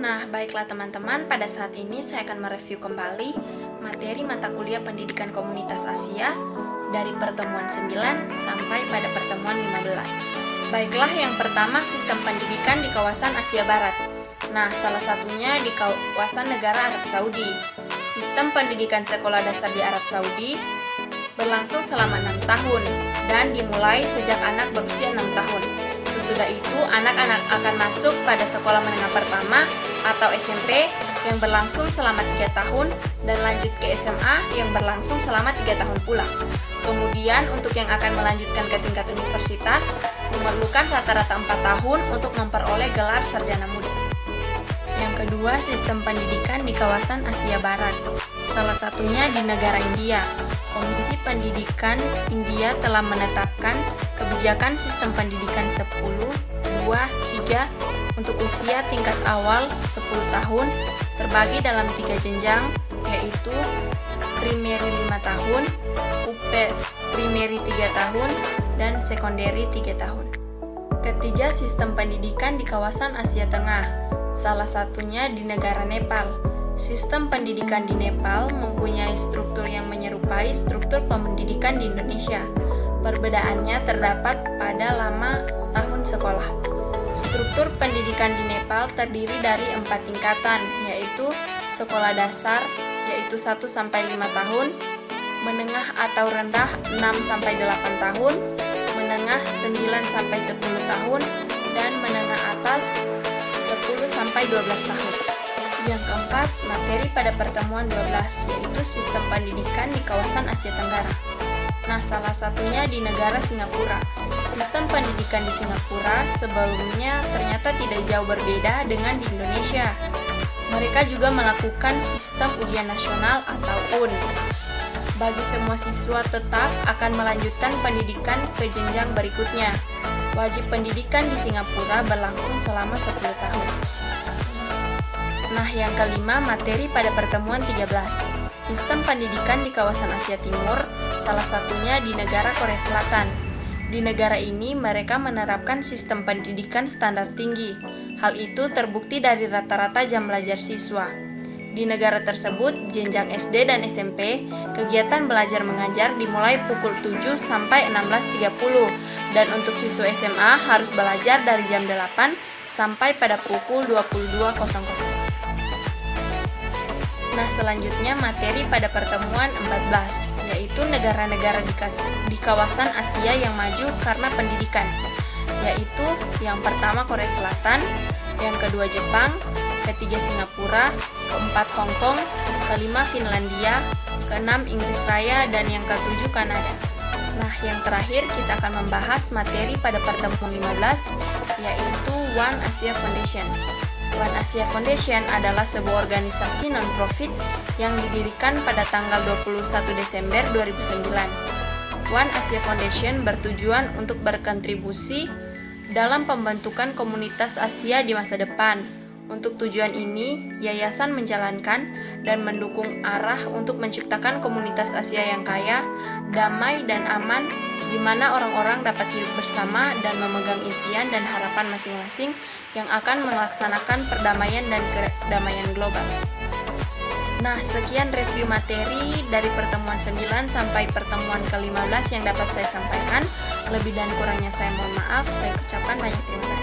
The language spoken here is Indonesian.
Nah, baiklah teman-teman, pada saat ini saya akan mereview kembali materi mata kuliah Pendidikan Komunitas Asia dari pertemuan 9 sampai pada pertemuan 15. Baiklah, yang pertama sistem pendidikan di kawasan Asia Barat. Nah, salah satunya di kawasan negara Arab Saudi. Sistem pendidikan sekolah dasar di Arab Saudi berlangsung selama 6 tahun dan dimulai sejak anak berusia 6 tahun. Sesudah itu, anak-anak akan masuk pada sekolah menengah pertama atau SMP yang berlangsung selama 3 tahun dan lanjut ke SMA yang berlangsung selama 3 tahun pula. Kemudian, untuk yang akan melanjutkan ke tingkat universitas, memerlukan rata-rata 4 tahun untuk memperoleh gelar sarjana muda. Yang kedua, sistem pendidikan di kawasan Asia Barat. Salah satunya di negara India. Komisi Pendidikan India telah menetapkan kebijakan sistem pendidikan 10, 2, 3 untuk usia tingkat awal 10 tahun terbagi dalam 3 jenjang, yaitu primary 5 tahun, primary 3 tahun, dan secondary 3 tahun. Ketiga, sistem pendidikan di kawasan Asia Tengah. Salah satunya di negara Nepal. Sistem pendidikan di Nepal mempunyai struktur yang menyerupai struktur pendidikan di Indonesia. Perbedaannya terdapat pada lama tahun sekolah. Struktur pendidikan di Nepal terdiri dari 4 tingkatan, yaitu sekolah dasar, yaitu 1-5 tahun, menengah atau rendah 6-8 tahun, menengah 9-10 tahun, dan menengah atas 10-12 tahun. Yang keempat, materi pada pertemuan 12, yaitu sistem pendidikan di kawasan Asia Tenggara. Nah, salah satunya di negara Singapura. Sistem pendidikan di Singapura sebelumnya ternyata tidak jauh berbeda dengan di Indonesia. Mereka juga melakukan sistem ujian nasional atau UN. Bagi semua siswa tetap akan melanjutkan pendidikan ke jenjang berikutnya. Wajib pendidikan di Singapura berlangsung selama 10 tahun. Nah, yang kelima, materi pada pertemuan 13. Sistem pendidikan di kawasan Asia Timur, salah satunya di negara Korea Selatan. Di negara ini, mereka menerapkan sistem pendidikan standar tinggi. Hal itu terbukti dari rata-rata jam belajar siswa. Di negara tersebut, jenjang SD dan SMP, kegiatan belajar mengajar dimulai pukul 7 sampai 16.30 dan untuk siswa SMA harus belajar dari jam 8 sampai pada pukul 22.00. Nah, selanjutnya materi pada pertemuan 14, yaitu negara-negara di kawasan Asia yang maju karena pendidikan, yaitu yang pertama Korea Selatan, yang kedua Jepang, ketiga Singapura, keempat Hong Kong, kelima Finlandia, keenam Inggris Raya, dan yang ketujuh Kanada. Nah, yang terakhir kita akan membahas materi pada pertemuan 15, yaitu One Asia Foundation. One Asia Foundation adalah sebuah organisasi non-profit yang didirikan pada tanggal 21 Desember 2009. One Asia Foundation bertujuan untuk berkontribusi dalam pembentukan komunitas Asia di masa depan. Untuk tujuan ini, yayasan menjalankan dan mendukung arah untuk menciptakan komunitas Asia yang kaya, damai, dan aman, di mana orang-orang dapat hidup bersama dan memegang impian dan harapan masing-masing yang akan melaksanakan perdamaian dan kedamaian global. Nah, sekian review materi dari pertemuan 9 sampai pertemuan ke-15 yang dapat saya sampaikan. Lebih dan kurangnya saya mohon maaf. Saya ucapkan banyak terima kasih.